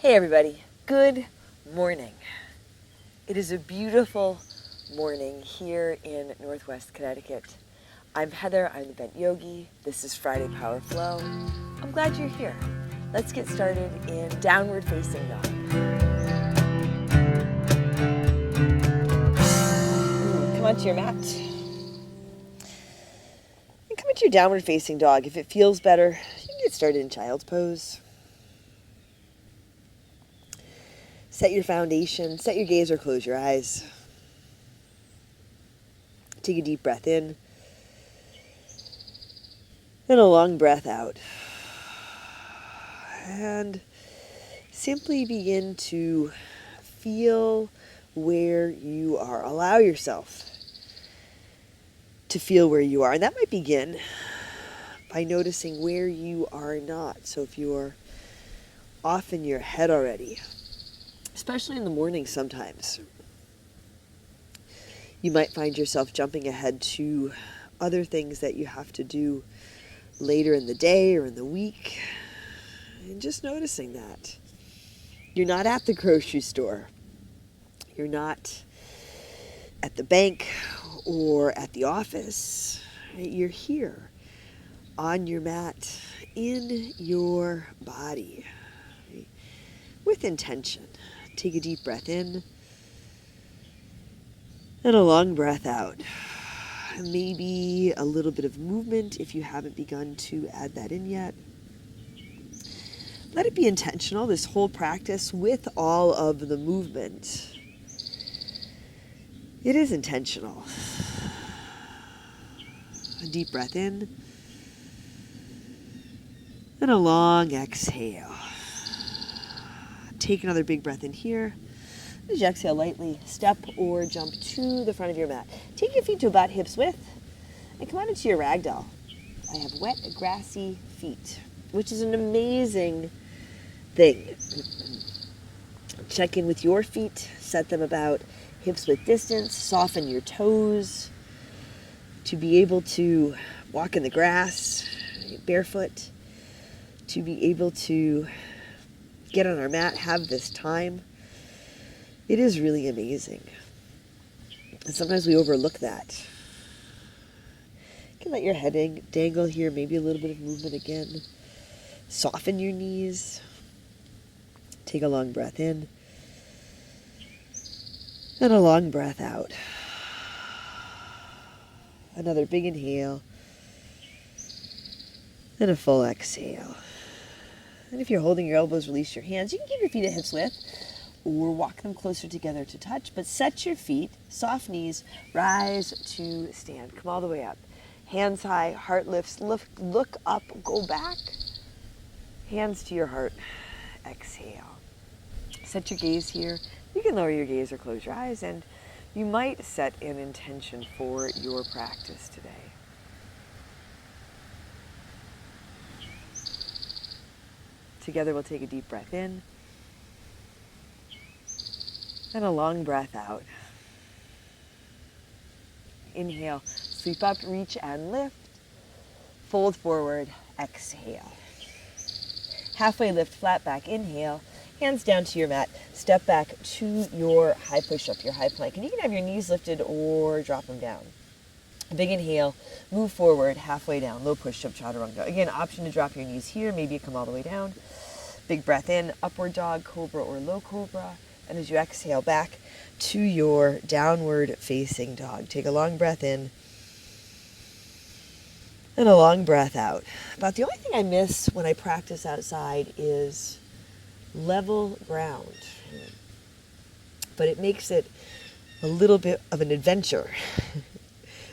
Hey everybody, good morning. It is a beautiful morning here in Northwest Connecticut. I'm Heather, I'm the Bent Yogi. This is Friday Power Flow. I'm glad you're here. Let's get started in downward facing dog. Come onto your mat. And come into your downward facing dog. If it feels better, you can get started in child's pose. Set your foundation, set your gaze or close your eyes. Take a deep breath in and a long breath out. And simply begin to feel where you are. Allow yourself to feel where you are. And that might begin by noticing where you are not. So if you're off in your head already, especially in the morning sometimes, you might find yourself jumping ahead to other things that you have to do later in the day or in the week. And just noticing that. You're not at the grocery store. You're not at the bank or at the office. You're here on your mat in your body with intention. Take a deep breath in and a long breath out. Maybe a little bit of movement if you haven't begun to add that in yet. Let it be intentional, this whole practice with all of the movement. It is intentional. A deep breath in and a long exhale. Take another big breath in here. As you exhale lightly, step or jump to the front of your mat. Take your feet to about hips width and come on into your ragdoll. I have wet, grassy feet, which is an amazing thing. Check in with your feet, set them about hips width distance, soften your toes to be able to walk in the grass barefoot, to be able to get on our mat, have this time. It is really amazing. And sometimes we overlook that. You can let your head dangle here, maybe a little bit of movement again. Soften your knees. Take a long breath in and a long breath out. Another big inhale and a full exhale. And if you're holding your elbows, release your hands. You can keep your feet at hips width or walk them closer together to touch, but set your feet, soft knees, rise to stand. Come all the way up. Hands high, heart lifts, look up, go back. Hands to your heart. Exhale. Set your gaze here. You can lower your gaze or close your eyes, and you might set an intention for your practice today. Together we'll take a deep breath in and a long breath out. Inhale, sweep up, reach and lift. Fold forward, exhale. Halfway lift, flat back, inhale. Hands down to your mat. Step back to your high push-up, your high plank. And you can have your knees lifted or drop them down. Big inhale, move forward, halfway down, low push-up, chaturanga. Again, option to drop your knees here. Maybe you come all the way down. Big breath in, upward dog, cobra or low cobra. And as you exhale back to your downward facing dog. Take a long breath in and a long breath out. About the only thing I miss when I practice outside is level ground. But it makes it a little bit of an adventure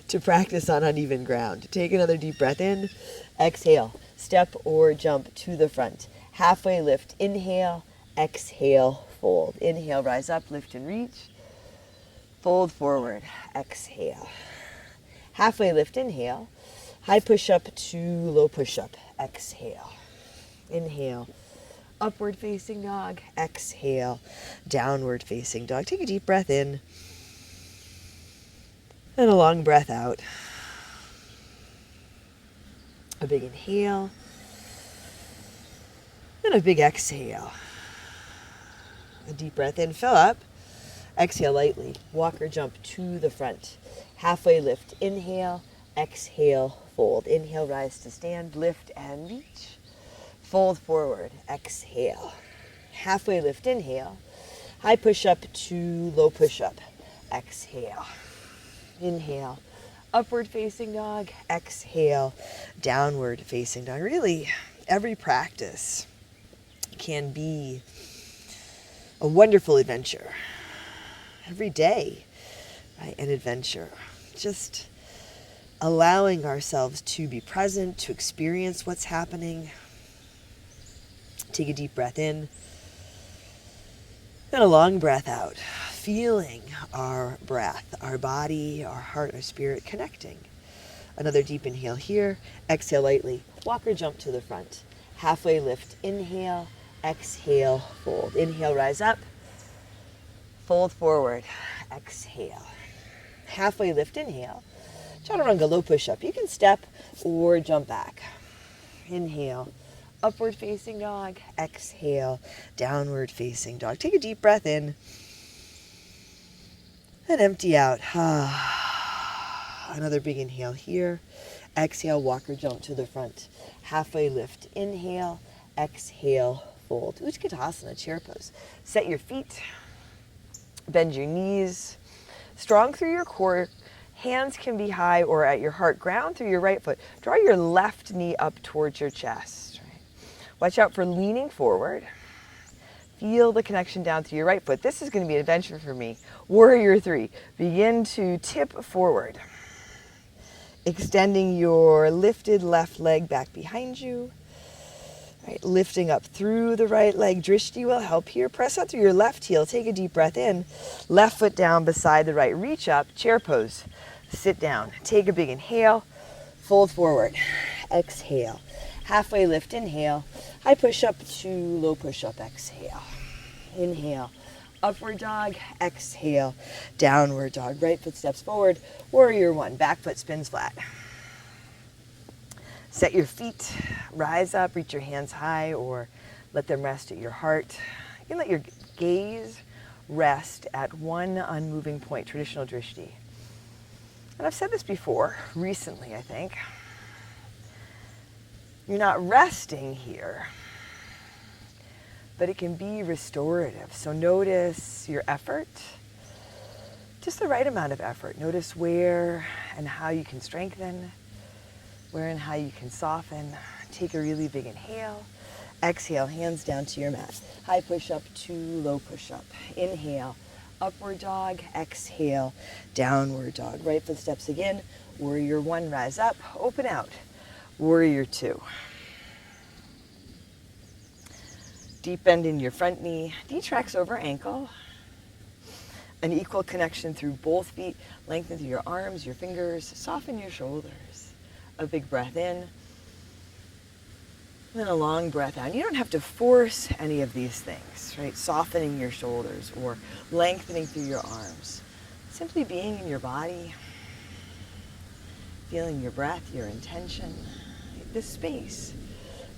to practice on uneven ground. Take another deep breath in, exhale, step or jump to the front. Halfway lift, inhale, exhale, fold. Inhale, rise up, lift and reach. Fold forward, exhale. Halfway lift, inhale. High push-up to low push-up, exhale. Inhale, upward facing dog, exhale, downward facing dog. Take a deep breath in and a long breath out. A big inhale and a big exhale. A deep breath in, fill up. Exhale lightly. Walk or jump to the front. Halfway lift. Inhale. Exhale. Fold. Inhale, rise to stand. Lift and reach. Fold forward. Exhale. Halfway lift. Inhale. High push up to low push up. Exhale. Inhale. Upward facing dog. Exhale. Downward facing dog. Really, every practice can be a wonderful adventure. Every day, right, an adventure. Just allowing ourselves to be present, to experience what's happening. Take a deep breath in and a long breath out. Feeling our breath, our body, our heart, our spirit connecting. Another deep inhale here. Exhale lightly. Walk or jump to the front. Halfway lift. Inhale. Exhale. Fold. Inhale, rise up. Fold forward. Exhale. Halfway lift. Inhale. Chaturanga low push up. You can step or jump back. Inhale. Upward facing dog. Exhale. Downward facing dog. Take a deep breath in and empty out. Another big inhale here. Exhale, walk or jump to the front. Halfway lift. Inhale. Exhale. Fold. Utkatasana, chair pose. Set your feet. Bend your knees. Strong through your core. Hands can be high or at your heart. Ground through your right foot. Draw your left knee up towards your chest. Right? Watch out for leaning forward. Feel the connection down through your right foot. This is going to be an adventure for me. Warrior 3. Begin to tip forward. Extending your lifted left leg back behind you. Right, lifting up through the right leg. Drishti will help here. Press out through your left heel. Take a deep breath in. Left foot down beside the right. Reach up. Chair pose. Sit down. Take a big inhale. Fold forward. Exhale. Halfway lift. Inhale. High push up to low push up. Exhale. Inhale. Upward dog. Exhale. Downward dog. Right foot steps forward. Warrior 1. Back foot spins flat. Set your feet, rise up, reach your hands high or let them rest at your heart. You can let your gaze rest at one unmoving point, traditional drishti. And I've said this before, recently I think. You're not resting here, but it can be restorative. So notice your effort, just the right amount of effort. Notice where and how you can strengthen. Where and how you can soften. Take a really big inhale. Exhale, hands down to your mat. High push up to low push up. Inhale, upward dog. Exhale, downward dog. Right foot steps again. Warrior 1, rise up, open out. Warrior 2. Deep bend in your front knee. Knee tracks over ankle. An equal connection through both feet. Lengthen through your arms, your fingers. Soften your shoulders. A big breath in, and then a long breath out. You don't have to force any of these things, right? Softening your shoulders or lengthening through your arms. Simply being in your body, feeling your breath, your intention, this space.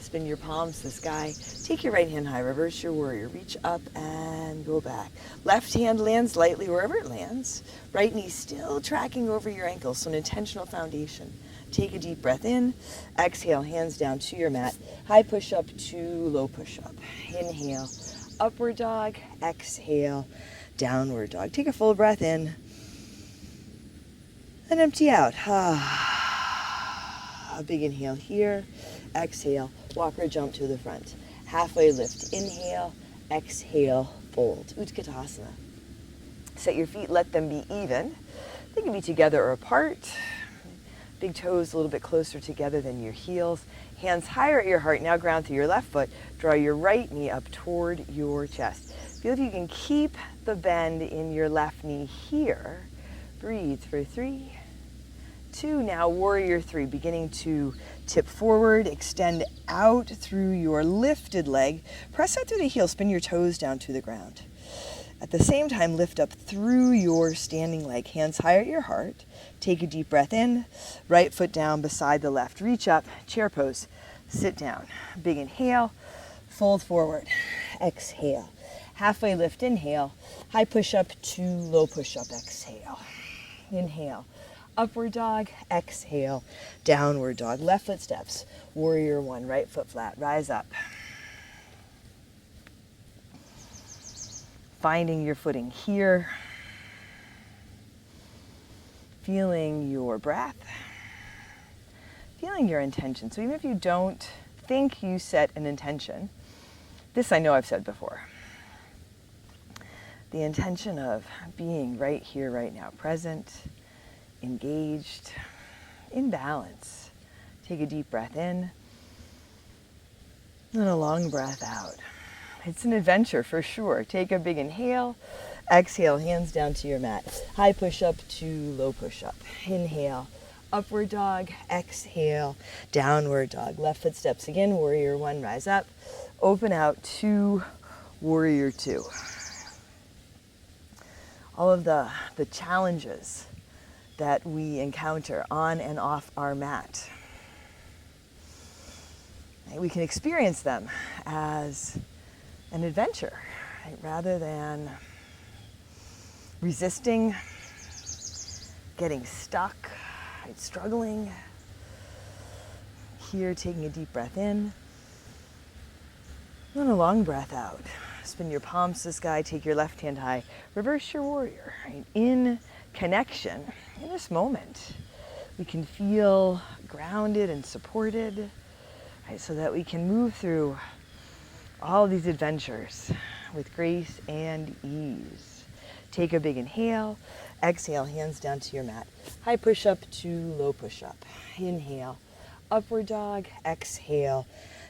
Spin your palms to the sky. Take your right hand high, reverse your warrior. Reach up and go back. Left hand lands lightly wherever it lands. Right knee still tracking over your ankles, so an intentional foundation. Take a deep breath in. Exhale, hands down to your mat. High push up to low push up. Inhale, upward dog. Exhale, downward dog. Take a full breath in and empty out. A big inhale here. Exhale, walk or jump to the front. Halfway lift. Inhale, exhale, fold. Utkatasana. Set your feet, let them be even. They can be together or apart. Big toes a little bit closer together than your heels. Hands higher at your heart. Now ground through your left foot. Draw your right knee up toward your chest. Feel if you can keep the bend in your left knee here. Breathe for 3, 2. Now warrior 3. Beginning to tip forward. Extend out through your lifted leg. Press out through the heel. Spin your toes down to the ground. At the same time, lift up through your standing leg. Hands higher at your heart. Take a deep breath in. Right foot down beside the left. Reach up. Chair pose. Sit down. Big inhale. Fold forward. Exhale. Halfway lift, inhale. High push-up to low push-up, exhale. Inhale. Upward dog, exhale. Downward dog. Left foot steps. Warrior one, right foot flat. Rise up. Finding your footing here. Feeling your breath. Feeling your intention. So even if you don't think you set an intention, this I know I've said before. The intention of being right here, right now, present, engaged, in balance. Take a deep breath in and a long breath out. It's an adventure for sure. Take a big inhale. Exhale, hands down to your mat. High push-up to low push-up. Inhale, upward dog. Exhale, downward dog. Left foot steps again. Warrior one, rise up. Open out to warrior two. All of the challenges that we encounter on and off our mat. We can experience them as an adventure, right? Rather than resisting, getting stuck, right? Struggling. Here, taking a deep breath in and a long breath out. Spin your palms to the sky, take your left hand high, reverse your warrior, right? In connection, in this moment, we can feel grounded and supported, right? So that we can move through all these adventures with grace and ease. Take a big inhale, exhale, hands down to your mat. High push-up to low push-up. Inhale, upward dog, exhale,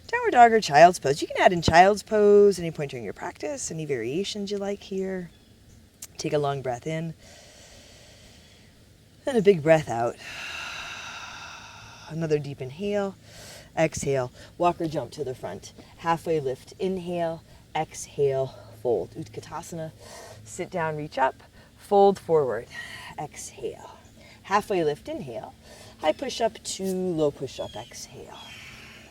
downward dog or child's pose. You can add in child's pose any point during your practice, any variations you like here. Take a long breath in, and a big breath out. Another deep inhale, exhale, walk or jump to the front. Halfway lift, inhale, exhale, fold. Utkatasana, sit down, reach up, fold forward, exhale. Halfway lift, inhale, high push-up to low push-up, exhale.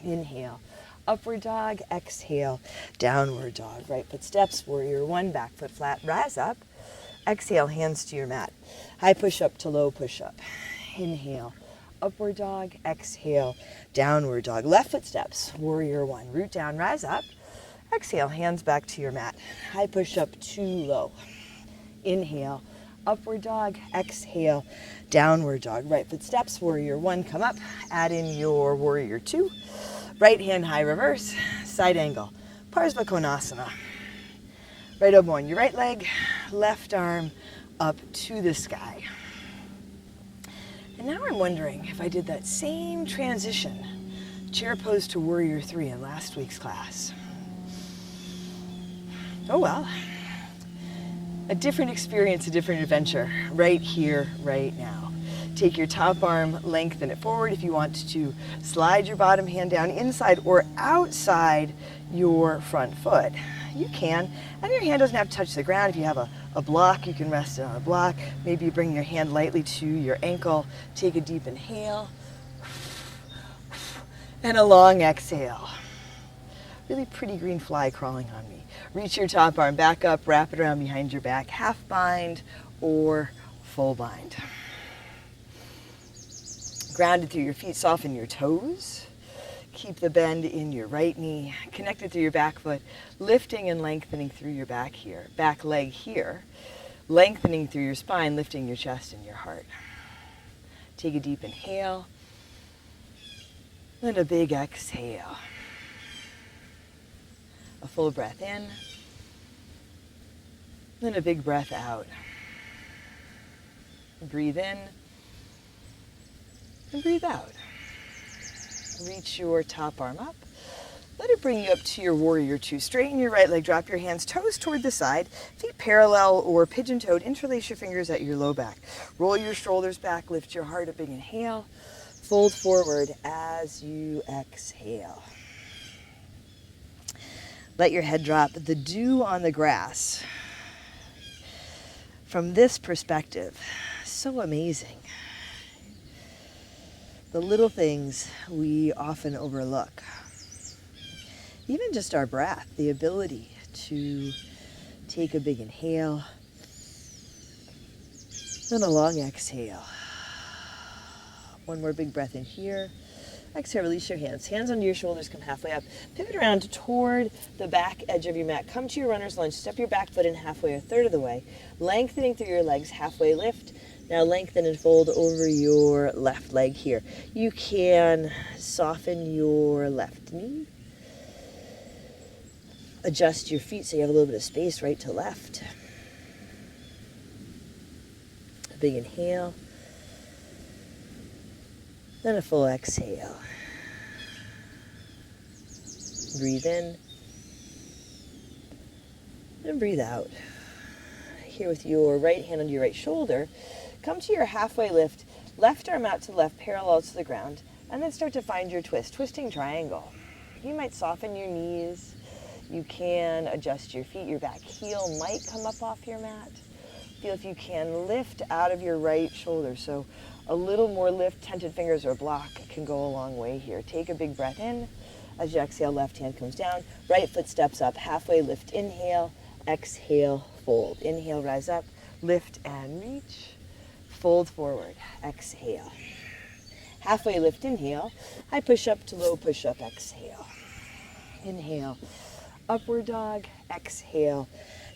Inhale. Upward dog, exhale, downward dog. Right foot steps, warrior one, back foot flat, rise up. Exhale, hands to your mat. High push-up to low push-up. Inhale, upward dog, exhale, downward dog. Left foot steps, warrior one, root down, rise up. Exhale, hands back to your mat. High push-up to low. Inhale, upward dog, exhale, downward dog. Right foot steps, warrior one, come up. Add in your warrior two. Right hand high reverse, side angle, Parsva Konasana. Right elbow on your right leg, left arm up to the sky. And now I'm wondering if I did that same transition, chair pose to warrior three in last week's class. Oh well, a different experience, a different adventure, right here, right now. Take your top arm, lengthen it forward. If you want to slide your bottom hand down inside or outside your front foot, you can. And your hand doesn't have to touch the ground. If you have a block, you can rest it on a block. Maybe you bring your hand lightly to your ankle. Take a deep inhale and a long exhale. Really pretty green fly crawling on me. Reach your top arm back up, wrap it around behind your back, half bind or full bind. Grounded through your feet, soften your toes. Keep the bend in your right knee, connected through your back foot, lifting and lengthening through your back here, back leg here, lengthening through your spine, lifting your chest and your heart. Take a deep inhale, and a big exhale. A full breath in, then a big breath out. Breathe in, and breathe out. Reach your top arm up. Let it bring you up to your warrior two. Straighten your right leg, drop your hands, toes toward the side, feet parallel or pigeon-toed. Interlace your fingers at your low back. Roll your shoulders back, lift your heart, a big inhale. Fold forward as you exhale. Let your head drop. The dew on the grass. From this perspective, so amazing. The little things we often overlook. Even just our breath, the ability to Take a big inhale. Then a long exhale. One more big breath in here. Exhale, release your hands. Hands under your shoulders, come halfway up. Pivot around toward the back edge of your mat. Come to your runner's lunge. Step your back foot in halfway, a third of the way. Lengthening through your legs, halfway lift. Now lengthen and fold over your left leg here. You can soften your left knee. Adjust your feet so you have a little bit of space right to left. A big inhale. Then a full exhale. Breathe in. And breathe out. Here with your right hand on your right shoulder, come to your halfway lift, left arm out to the left, parallel to the ground, and then start to find your twist, twisting triangle. You might soften your knees. You can adjust your feet. Your back heel might come up off your mat. Feel if you can lift out of your right shoulder. So a little more lift, tented fingers or block can go a long way here. Take a big breath in. As you exhale, left hand comes down. Right foot steps up. Halfway lift, inhale. Exhale, fold. Inhale, rise up. Lift and reach. Fold forward. Exhale. Halfway lift, inhale. High push up to low push up. Exhale. Inhale. Upward dog. Exhale.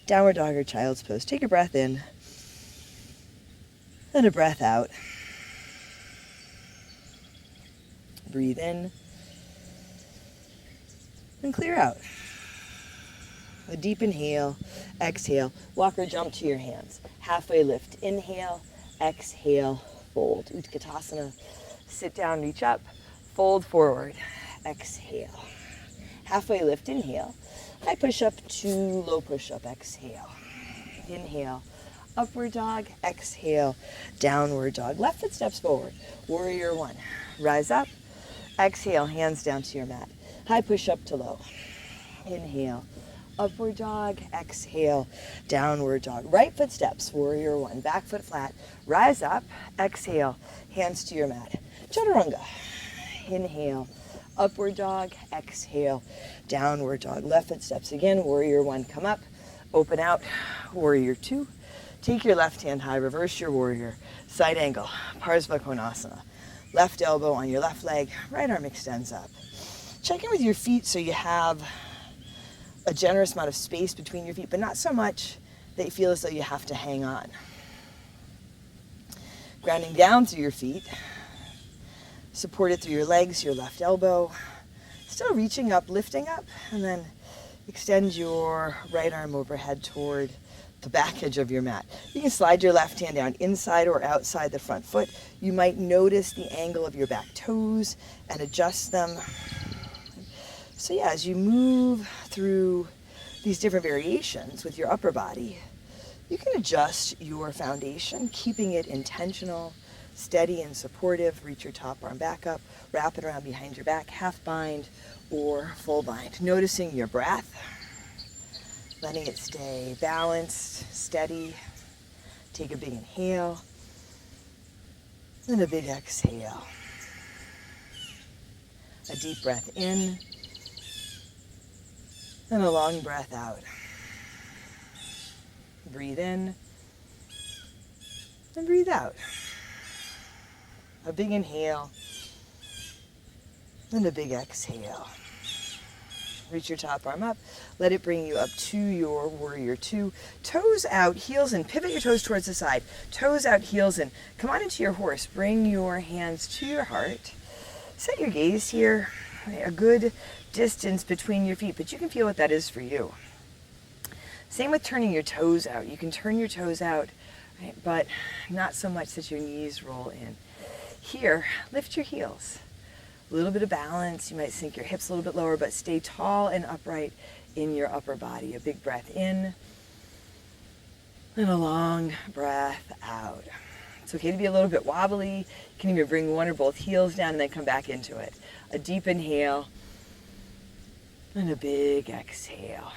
Downward dog or child's pose. Take a breath in. And a breath out. Breathe in. And clear out. A deep inhale. Exhale. Walk or jump to your hands. Halfway lift. Inhale. Exhale. Fold. Utkatasana. Sit down, reach up. Fold forward. Exhale. Halfway lift. Inhale. High push up to low push up. Exhale. Inhale. Upward dog. Exhale. Downward dog. Left foot steps forward. Warrior one. Rise up. Exhale. Hands down to your mat. High push up to low. Inhale. Upward dog. Exhale. Downward dog. Right foot steps. Warrior one. Back foot flat. Rise up. Exhale. Hands to your mat. Chaturanga. Inhale. Upward dog. Exhale. Downward dog. Left foot steps again. Warrior one. Come up. Open out. Warrior two. Take your left hand high. Reverse your warrior. Side angle. Parsva Konasana. Left elbow on your left leg. Right arm extends up. Check in with your feet so you have a generous amount of space between your feet, but not so much that you feel as though you have to hang on. Grounding down through your feet. Supported through your legs, your left elbow. Still reaching up, lifting up, and then extend your right arm overhead toward the back edge of your mat. You can slide your left hand down inside or outside the front foot. You might notice the angle of your back toes and adjust them. So yeah, as you move through these different variations with your upper body, you can adjust your foundation, keeping it intentional, steady and supportive. Reach your top arm back up, wrap it around behind your back, half bind or full bind. Noticing your breath, letting it stay balanced, steady. Take a big inhale and a big exhale. A deep breath in and a long breath out. Breathe in and breathe out. A big inhale and a big exhale. Reach your top arm up. Let it bring you up to your warrior two. Toes out, heels in. Pivot your toes towards the side. Toes out, heels in. Come on into your horse. Bring your hands to your heart. Set your gaze here. A good distance between your feet, but you can feel what that is for you. Same with turning your toes out. You can turn your toes out, right, but not so much that your knees roll in. Here, lift your heels. A little bit of balance. You might sink your hips a little bit lower, but stay tall and upright in your upper body. A big breath in and a long breath out. It's okay to be a little bit wobbly. You can even bring one or both heels down and then come back into it. A deep inhale and a big exhale.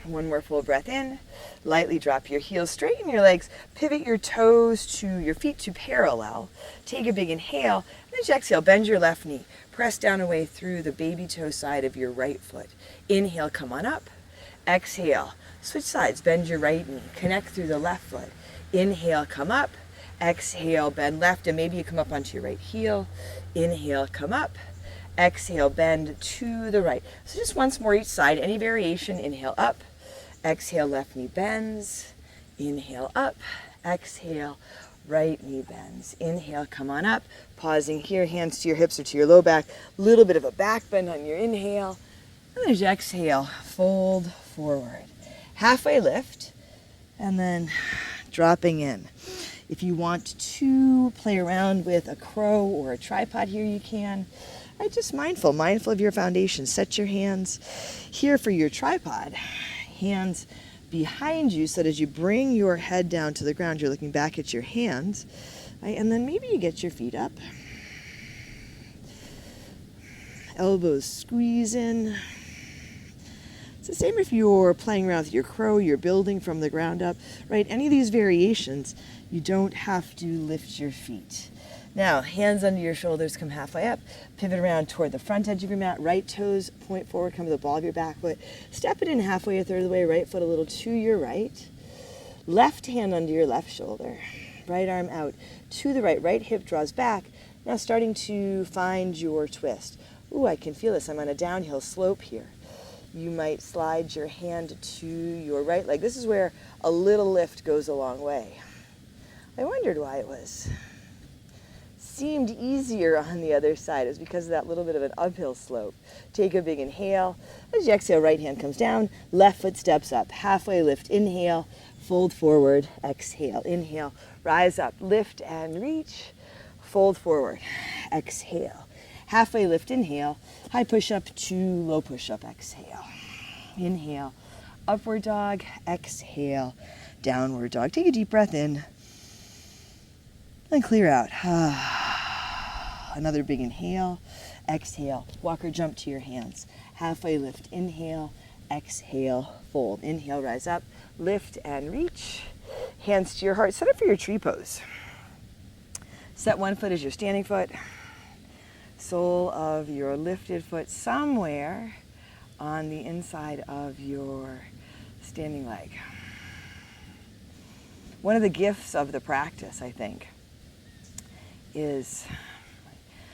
One more full breath in. Lightly drop your heels, straighten your legs, pivot your toes to your feet to parallel. Take a big inhale, and as you exhale, bend your left knee. Press down away through the baby toe side of your right foot. Inhale, come on up. exhale. Switch sides, bend your right knee, connect through the left foot. Inhale, come up. Exhale, bend left, and maybe you come up onto your right heel. Inhale, come up. Exhale, bend to the right. So just once more each side, any variation. Inhale, up. Exhale, left knee bends. Inhale, up. Exhale, right knee bends. Inhale, come on up. Pausing here, hands to your hips or to your low back. Little bit of a back bend on your inhale. And there's your exhale, fold forward. Halfway lift, and then dropping in. If you want to play around with a crow or a tripod here, you can. Right, just mindful of your foundation. Set your hands here for your tripod. Hands behind you so that as you bring your head down to the ground, you're looking back at your hands. Right? And then maybe you get your feet up. Elbows squeeze in. It's the same if you're playing around with your crow, you're building from the ground up, right? Any of these variations, you don't have to lift your feet. Now, hands under your shoulders, come halfway up. Pivot around toward the front edge of your mat. Right toes point forward, come to the ball of your back foot. Step it in halfway, a third of the way. Right foot a little to your right. Left hand under your left shoulder. Right arm out to the right. Right hip draws back. Now starting to find your twist. Ooh, I can feel this. I'm on a downhill slope here. You might slide your hand to your right leg. This is where a little lift goes a long way. I wondered why it seemed easier on the other side. It was because of that little bit of an uphill slope. Take a big inhale. As you exhale, right hand comes down, left foot steps up. Halfway lift, inhale, fold forward, exhale. Inhale, rise up, lift and reach, fold forward, exhale. Halfway lift, inhale, high push-up to low push-up, exhale. Inhale, upward dog, exhale, downward dog. Take a deep breath in, and clear out. Another big inhale, exhale, walk or jump to your hands. Halfway lift, inhale, exhale, fold. Inhale, rise up, lift and reach. Hands to your heart, set up for your tree pose. Set one foot as your standing foot. Sole of your lifted foot somewhere on the inside of your standing leg. One of the gifts of the practice, I think, is,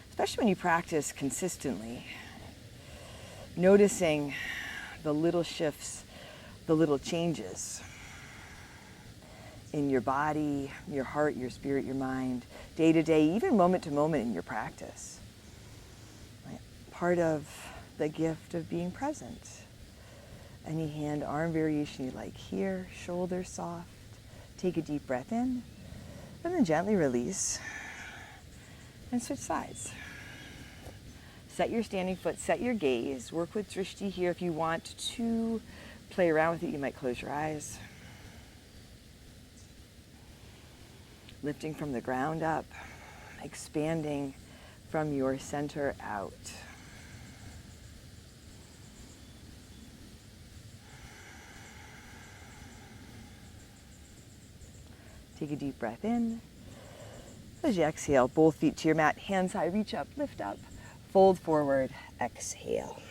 especially when you practice consistently, noticing the little shifts, the little changes in your body, your heart, your spirit, your mind, day to day, even moment to moment in your practice. Part of the gift of being present. Any hand, arm variation you like here, shoulders soft. Take a deep breath in, and then gently release, and switch sides. Set your standing foot, set your gaze. Work with drishti here. If you want to play around with it, you might close your eyes. Lifting from the ground up, expanding from your center out. Take a deep breath in. As you exhale, both feet to your mat, hands high, reach up, lift up, fold forward, exhale.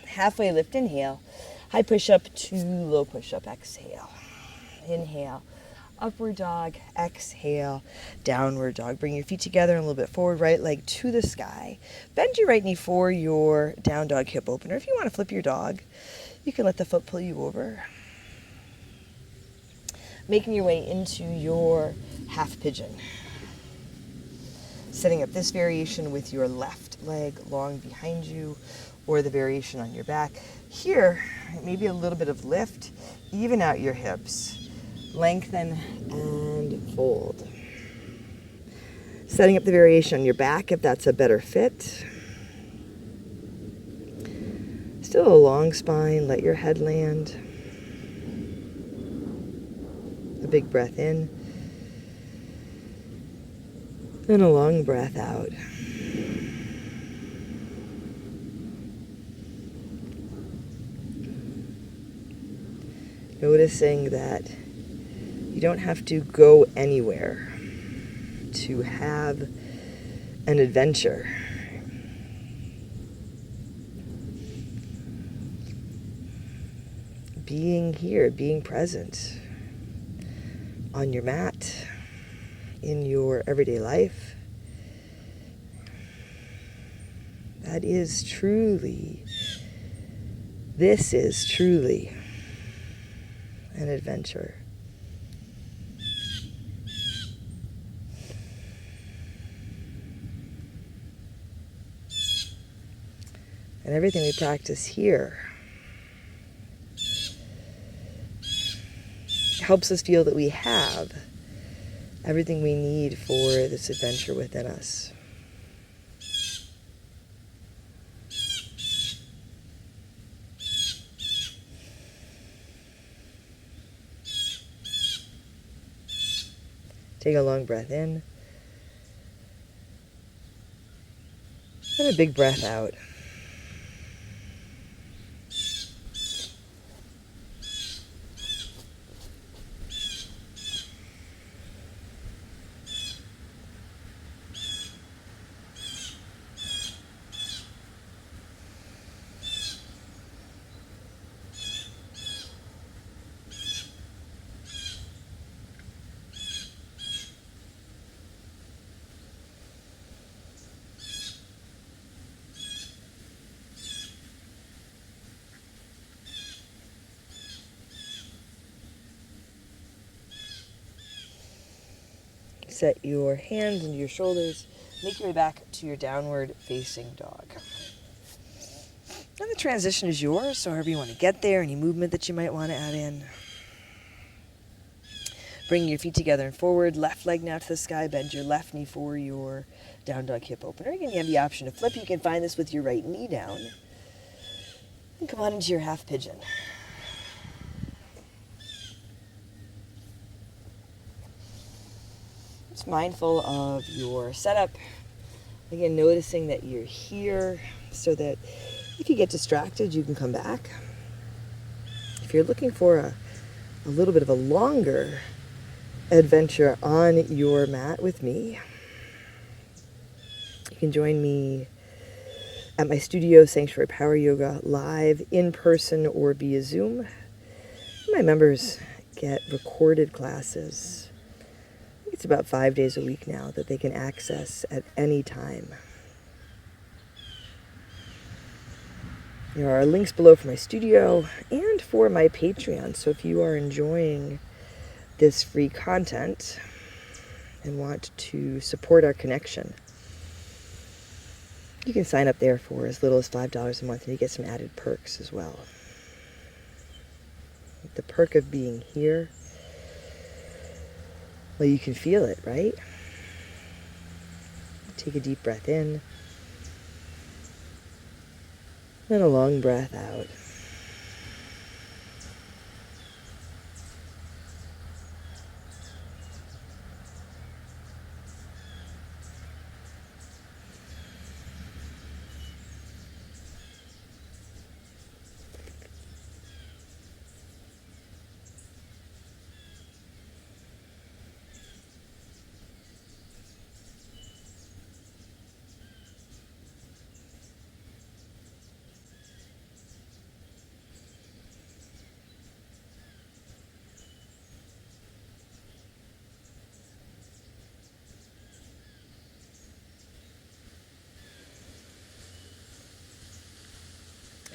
Halfway lift, inhale, high push up to low push up, exhale. Inhale, upward dog, exhale, downward dog. Bring your feet together and a little bit forward, right leg to the sky. Bend your right knee for your down dog hip opener. If you want to flip your dog, you can let the foot pull you over. Making your way into your half pigeon. Setting up this variation with your left leg long behind you, or the variation on your back. Here, maybe a little bit of lift, even out your hips. Lengthen and fold. Setting up the variation on your back if that's a better fit. Still a long spine, let your head land. A big breath in, and a long breath out. Noticing that you don't have to go anywhere to have an adventure. being here, being present on your mat, in your everyday life. This is truly an adventure. And everything we practice here helps us feel that we have everything we need for this adventure within us. Take a long breath in and a big breath out. Set your hands into your shoulders. Make your way back to your downward facing dog. And the transition is yours, so however you want to get there, any movement that you might want to add in. Bring your feet together and forward, left leg now to the sky, bend your left knee for your down dog hip opener. Again, you have the option to flip. You can find this with your right knee down. And come on into your half pigeon. Just mindful of your setup. Again, noticing that you're here so that if you get distracted, you can come back. If you're looking for a little bit of a longer adventure on your mat with me, you can join me at my studio, Sanctuary Power Yoga, live in person or via Zoom. My members get recorded classes. It's about 5 days a week now that they can access at any time. There are links below for my studio and for my Patreon. So if you are enjoying this free content and want to support our connection, you can sign up there for as little as $5 a month and you get some added perks as well. The perk of being here, well, you can feel it, right? Take a deep breath in and a long breath out.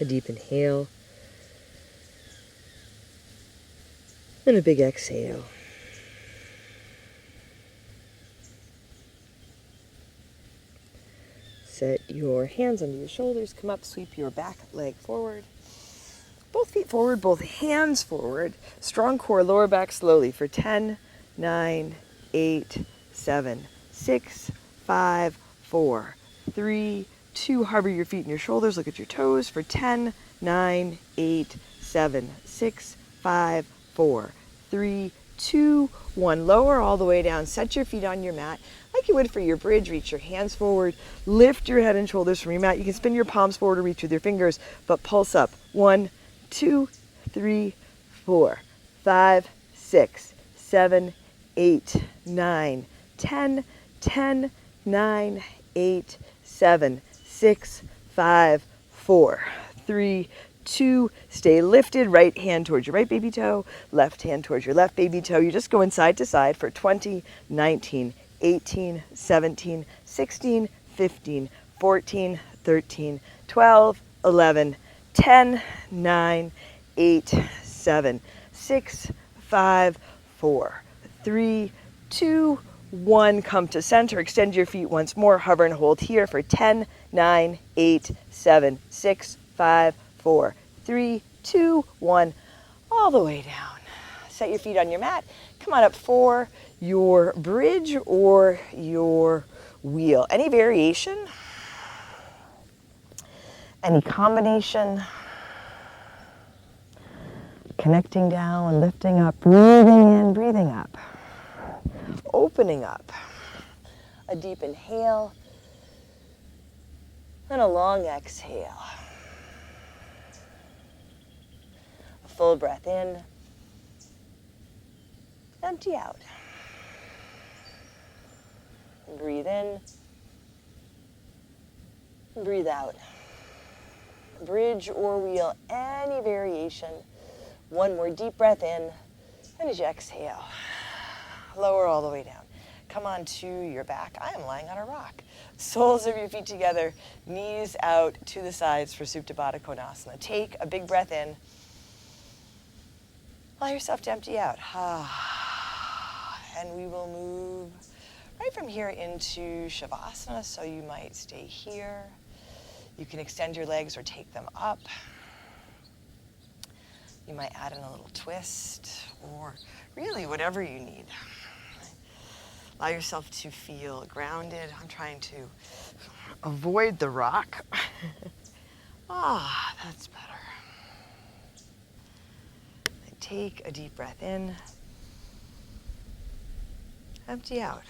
A deep inhale and a big exhale. Set your hands under your shoulders, come up, sweep your back leg forward. Both feet forward, both hands forward. Strong core, lower back slowly for 10, 9, 8, 7, 6, 5, 4, 3, 2. Harbor your feet in your shoulders. Look at your toes for 10, 9, 8, 7, 6, 5, 4, 3, 2, 1. Lower all the way down. Set your feet on your mat like you would for your bridge. Reach your hands forward. Lift your head and shoulders from your mat. You can spin your palms forward or reach with your fingers, but pulse up. 1, 2, 3, 4, 5, 6, 7, 8, 9, 10, 10, 9, 8, 7, 6, 5, 4, 3, 2. Stay lifted. Right hand towards your right baby toe, left hand towards your left baby toe. You're just going side to side for 20, 19, 18, 17, 16, 15, 14, 13, 12, 11, 10, 9, 8, 7, 6, 5, 4, 3, 2, 1. Come to center. Extend your feet once more. Hover and hold here for 10, 9, 8, 7, 6, 5, 4, 3, 2, 1. All the way down. Set your feet on your mat. Come on up for your bridge or your wheel. Any variation? Any combination? Connecting down, lifting up, breathing in, breathing up. Opening up. A deep inhale and a long exhale. A full breath in. Empty out. Breathe in. Breathe out. Bridge or wheel, any variation. One more deep breath in. And as you exhale, lower all the way down. Come on to your back. I am lying on a rock. Soles of your feet together, knees out to the sides for Supta Baddha Konasana. Take a big breath in. Allow yourself to empty out. And we will move right from here into Shavasana. So you might stay here. You can extend your legs or take them up. You might add in a little twist or really whatever you need. Allow yourself to feel grounded. I'm trying to avoid the rock. That's better. Take a deep breath in. Empty out.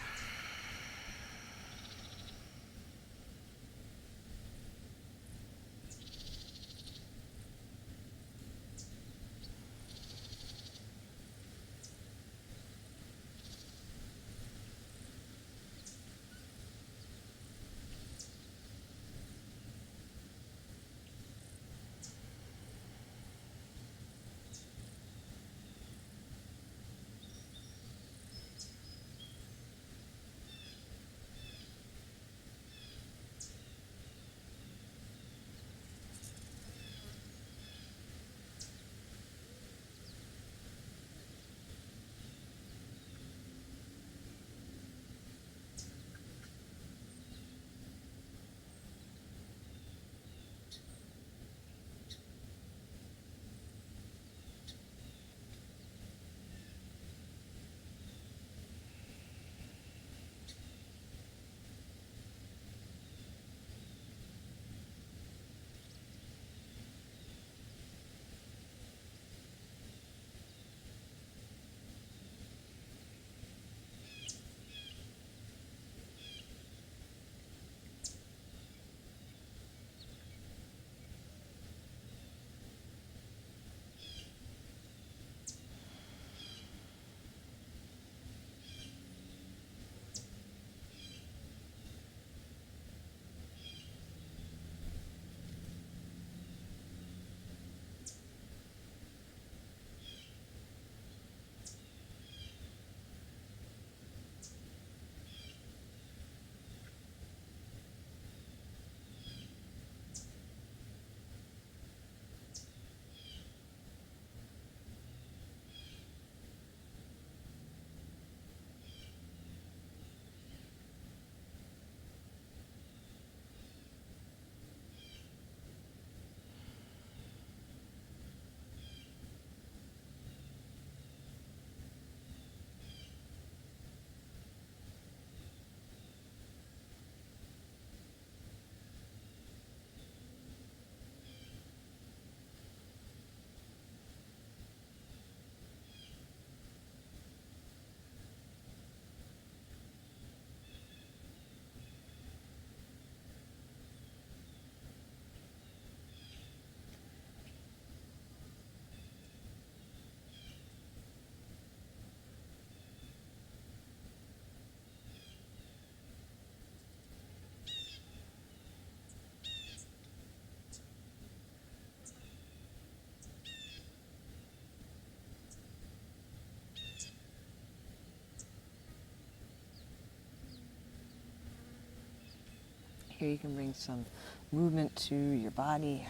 Here you can bring some movement to your body.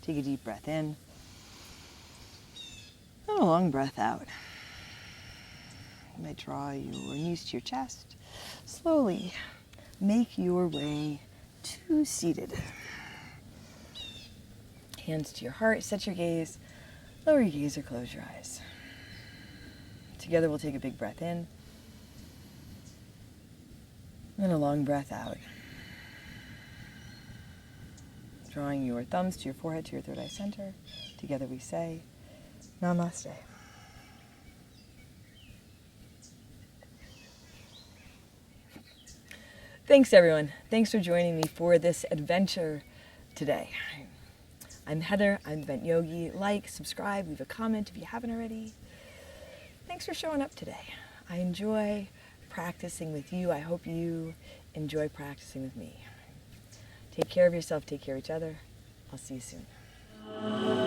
Take a deep breath in and a long breath out. You might draw your knees to your chest. Slowly make your way to seated. Hands to your heart, set your gaze, lower your gaze or close your eyes. Together we'll take a big breath in and a long breath out. Drawing your thumbs to your forehead, to your third eye center. Together we say, Namaste. Thanks everyone. Thanks for joining me for this adventure today. I'm Heather, I'm Bent Yogi. Like, subscribe, leave a comment if you haven't already. Thanks for showing up today. I enjoy practicing with you. I hope you enjoy practicing with me. Take care of yourself, take care of each other. I'll see you soon.